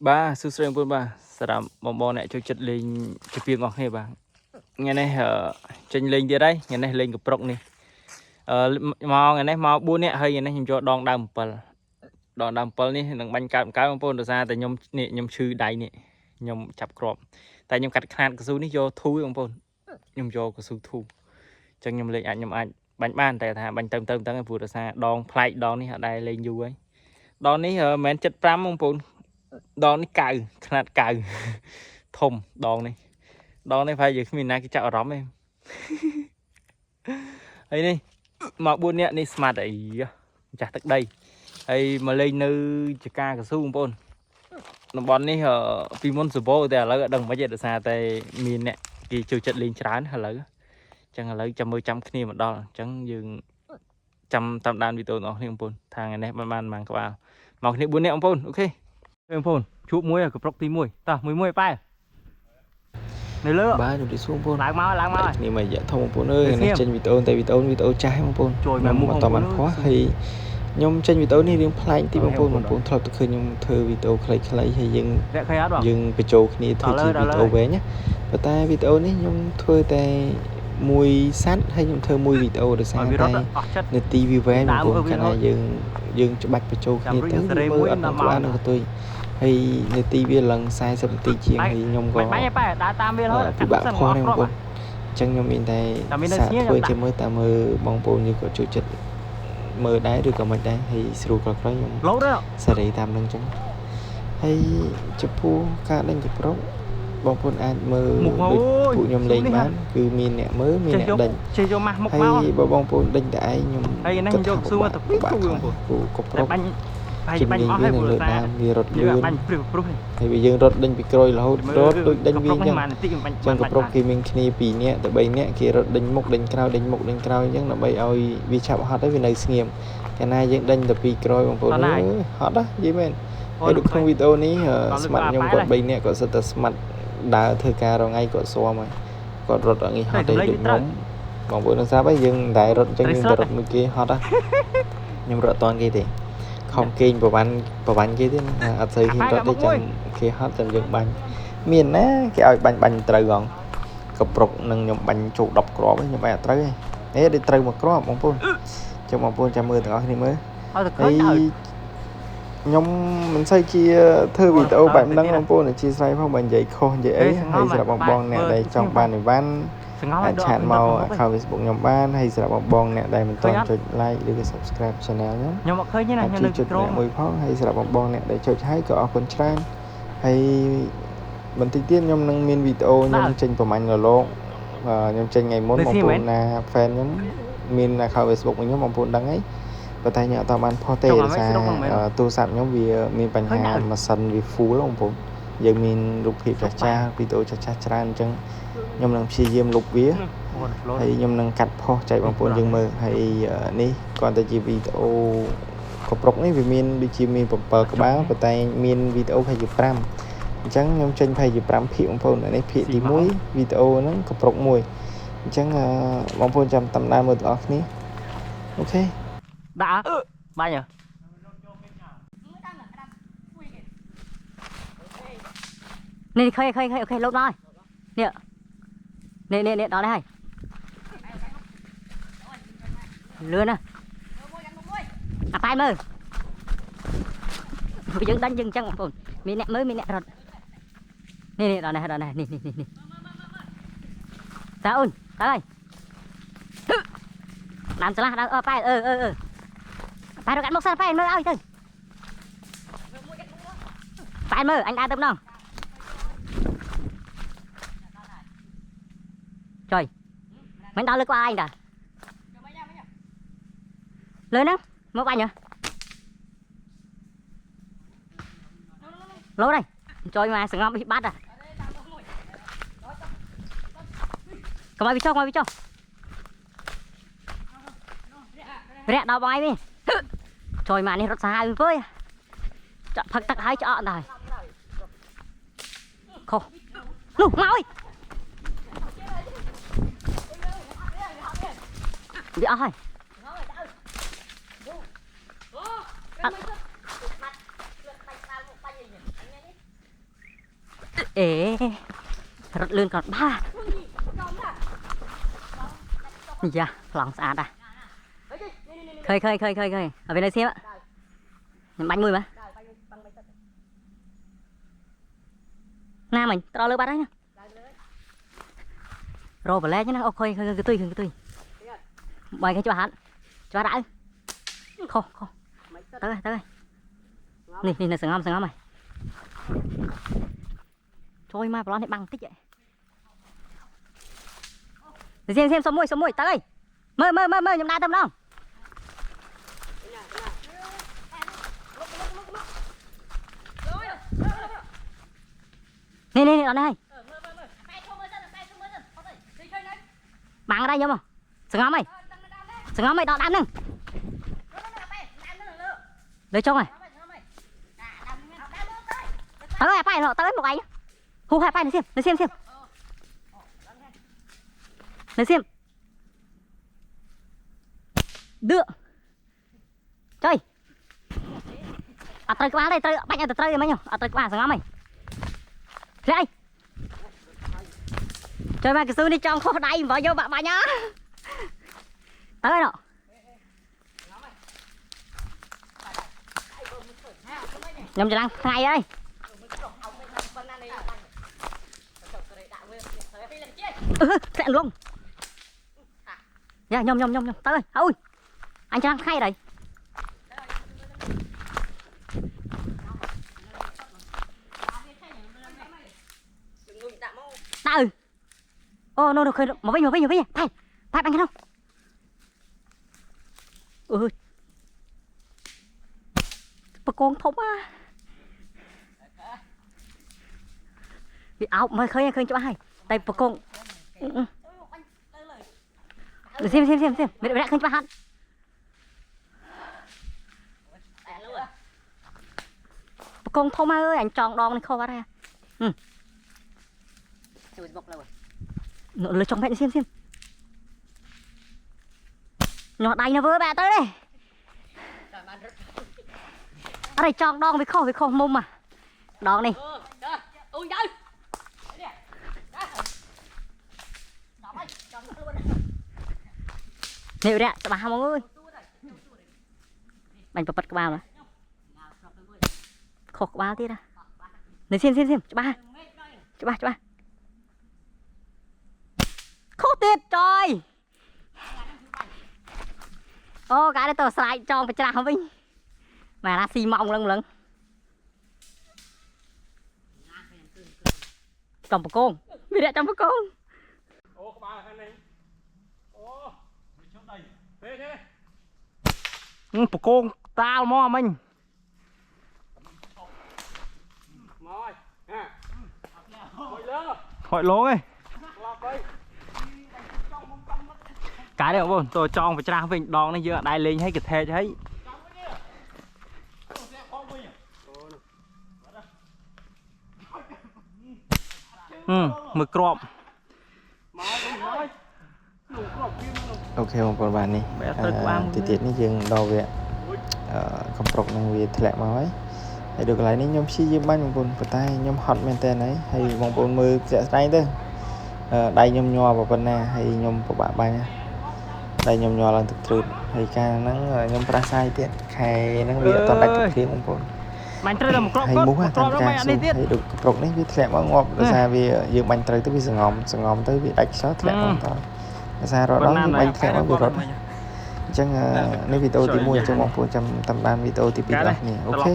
ba sư sương bún ba sầm bong bong này cho chất lên cho phiên ngọc hay ba ngày nay trên lên đi đây ngày nay lên cái prong này mò ngày nay mò bún này hay ngày nay cho đòn đầm pal này đừng bánh cạn cái bong bong được ra tại nhom chư đáy này nhom chập crop tại nhom cắt khăn cái số này cho thu bong bong nhom cho cái số thu chẳng nhom lên nhom anh bánh ban tại thà bánh tôm tôm tăng vừa được ra đòn play đòn này ở đây lên du ấy đòn này men chất pram bong bong đòn này càoขนาดcào ធំដងនេះប្រហែលយើងគ្មានណាគេចាក់អារម្មណ៍ទេហើយនេះមក4នាក់នេះស្មាតអីចាស់ទឹកដីហើយមកលេងនៅចកាកស៊ូបងប្អូនតំបន់នេះពីមុនសបោតែឥឡូវអត់ដឹងមិនទេដោយសារតែមានអ្នកគេចូលចិត្តលេងច្រើនឥឡូវអញ្ចឹងឥឡូវចាំមើលចាំគ្នាមកដល់អញ្ចឹងយើងចាំតាមដានវីដេអូរបស់គ្នាបងប្អូនថាថ្ងៃនេះបានមកក្បាលមកគ្នា4នាក់បងប្អូនអូខេបងប្អូនជួបមួយកំប្រុកទី1តោះមួយប៉ែនៅលើបាទជំរាបសួរបងប្អូនឡើងមកនេះមករយៈធំបងប្អូនអើយនេះចេញវីដេអូតែវីដេអូចាស់បងប្អូនជួយមកមុខបន្តបានខុសហើយខ្ញុំចេញវីដេអូនេះរៀងប្លែកទីបងប្អូនធ្លាប់តែឃើញខ្ញុំធ្វើវីដេអូខ្លីៗហើយយើងបញ្ចូលគ្នាធ្វើជាវីដេអូវែងណាប៉ុន្តែវីដេអូនេះខ្ញុំធ្វើតែមួយសាត់ហើយខ្ញុំធ្វើមួយវីដេអូដោយសារតែនាទីវាវែងបងប្អូនកាលណាយើងច្បាច់បញ្ចូលគ្នាទៅមើលអត់បានក្បាលនឹងកតុយហើយនាទីវាឡើង40នាទីជាងហើយខ្ញុំក៏បាញ់ប៉ែដើរតាមវារហូតពិបាកខុសហ្នឹងបងប្អូនអញ្ចឹងខ្ញុំមានតែសាកធ្វើជាមើលតាមមើលបងប្អូនយើងក៏ជួយចិត្តមើលដែរឬក៏មិនដែរហើយស្រួលក្រោយខ្ញុំសេរីតាមនឹងអញ្ចឹងហើយចំពោះការដេញកំប្រុកបងប្អូនអាចមើលដូចពួកខ្ញុំលេងបានគឺមានអ្នកមើលមានអ្នកដេញចេះយកម៉ាស់មុខមកហើយបើបងប្អូនដេញតែឯងខ្ញុំហើយនេះខ្ញុំយកស៊ូមកទៅពីគូបងប្អូនកំប្រុកហើយបាញ់អស់ហើយលើដើមវារត់លឿនបាញ់ព្រោះហើយវាយើងរត់ដេញពីក្រួយរហូតរត់ដូចដេញវាអញ្ចឹងចឹងកំប្រុកគេមានគ្នា2នាក់ទៅ3នាក់គេរត់ដេញមុខដេញក្រោយដេញមុខដេញក្រោយអញ្ចឹងដើម្បីឲ្យវាឆាប់ហត់ហើយវានៅស្ងៀមកាលណាយើងដេញទៅពីក្រោយបងប្អូនហត់ណានិយាយមែនហើយដូចក្នុងវីដេអូនេះស្មាត់ខ្ញុំគាត់3នាក់គាត់សិតតែស្មាត់ដើរធ្វើការរងថ្ងៃគាត់ស៊ាំហើយគាត់រត់អត់ងាយហត់ទេដូចខ្ញុំបងប្អូននឹងស្រាប់ហើយយើងតែរត់អញ្ចឹងយើងទៅរត់មួយគេហត់ណាខ្ញុំរត់អត់តាន់គេទេខំគេងប្រវ៉ាញ់គេទេអត់ស្អីហ៊ានរត់ទេចាំគេហត់ចាំយើងបាញ់មានណាគេឲ្យបាញ់ត្រូវហងកប្រុកនឹងខ្ញុំបាញ់ចូល10គ្រាប់ខ្ញុំបាញ់អត់ត្រូវទេដូចត្រូវមួយគ្រាប់បងប្អូនចាំបងប្អូនចាំមើលទាំងអស់គ្នាមើលហើយខ្ញុំមិនសូវជាធ្វើវីដេអូបែបហ្នឹងបងប្អូនអធិស្ឋានផងបើនិយាយខុសនិយាយអីហើយសម្រាប់បងអ្នកដែលចង់បានអីវ៉ាន់អាចឆាតមក account Facebook ខ្ញុំបានហើយសម្រាប់បងអ្នកដែលមិនទាន់ចុច like ឬក៏ subscribe channel ខ្ញុំអត់ឃើញទេណាខ្ញុំនៅចុចមួយផងហើយសម្រាប់បងអ្នកដែលចុចហើយក៏អរគុណច្រើនហើយបន្តិចទៀតខ្ញុំនឹងមានវីដេអូខ្ញុំចេញប្រហែលកន្លងខ្ញុំចេញថ្ងៃមុនបងប្អូនណា fan ខ្ញុំមាន account Facebook របស់ខ្ញុំបងប្អូនដឹងហើយប៉ុន្តែខ្ញុំអត់បានផុសទេដោយសារទូរស័ព្ទខ្ញុំវាមានបញ្ហាម៉ាស៊ីនវា full បងប្អូនយើងមានរូបភាពចាស់វីដេអូចាស់ច្រើនអញ្ចឹងខ្ញុំនឹងព្យាយាមលុបវាហើយខ្ញុំនឹងកាត់ផុសចែកបងប្អូនយើងមើលហើយនេះគាត់ទៅជាវីដេអូកំប្រុកនេះវាមានដូចជាមាន7ក្បាលប៉ុន្តែមានវីដេអូប្រហែលជា5អញ្ចឹងខ្ញុំចេញប្រហែលជា5ភាគបងប្អូននេះភាគទី1វីដេអូហ្នឹងកំប្រុក1អញ្ចឹងបងប្អូនចាំតាមដានមើលទាំងអស់គ្នាអូខេដាក់បាញ់នេះឃើញអូខេលុបដល់នេះដល់đây lươn à tay mơ dừng đánh dừng chân một phần mi nẹt mới mi nẹt rồi nè đó này nè sao ơi tới làm sao là tay tay rồi cắn một sao tay mơ ơi tay mơ anh đã tâm đâu trời mình đau lưng qua anh đã lên đó một anh hả lố đây trời mà sừng ngon bị bắt à cầm ai bị cho rẽ đau bay đi trời mà này rất xa với chọn thật tắc hai chọn rồi khô lù mau ơi bị ơi ế rất lươn còn ba dạ lòng sạch à khơi ở bên đây xem ạ bánh mùi mà nam mình to lơ bắt đấy nhá rồi vào lẽ chứ nó ok khơi cái tùy bài cái cho hắn cho đã khô tới đây nè là sừng ngâm này thôi mai nó bằng tích vậy để xem số mũi tới mơ nhầm đa tâm đâu nè đó đây bằng ở đây nhầm không sừng ngâm mày đọt ăn nè lấy trông này tới hai tay nó tới một cái hú hai tay để xem được chơi trời quá đây trời bánh ở trời mấy nhở trời quá sừng ngâm mày đây chơi mà cái xương đi trong kho đáy vào vô bà nhá tới đó nhầm cho đang ngay đây sẽ luôn dạ nhầm tới ơi ui anh cho đang khay đây đã ô nó khơi một vinh thay bánh cái đâu bà con thông á bị áo mới khơi cho ai tay bà con để xem mẹ đã khơi cho hắn bà con thông ơi anh tròn đòn này khô vào đây nó lấy trong mẹ xem nhỏ đánh nó với bà tới đây ở đây tròn đòn với khô mông mà đòn này nêu đấy bà hai mọi người bánh bật cái bao này khô bao tí ra để xem cho ba khô tiệt trời ô cái này tao xài tròn phải trả không vinh mà là xì mọng lần trong một con vì đã trong một con một con tao mò mình hội lố ấy cái này không tôi cho phải tra mình đòn này chưa đại lên hay cái thề cho thấy mực crop ok một con bạn đi tiết ní dừng đo về không trọc năng về thẹn máu ấy được lại ní nhóm xí dương bánh một con tay nhóm hot men tên ấy hay vòng bồn mưa sẽ tay thôi đây nhóm nho vào bên này hay nhóm của bạn bay nha đây nhóm nho là thực hay ca nắng nhóm pra sai tiết hay nắng về toàn đánh thực hiện một con hay muốn tham gia hay được trọc ní với thẹn máu ngọt ra về dương bánh tới tới vì sừng ngòm tới vì đánh sót thẹn máu to ra rồi đó nhưng bánh thẹn máu bị rớt chẳng nếu video thì mua cho mong phụ trăm tầm ban video thì bị đọc nè ok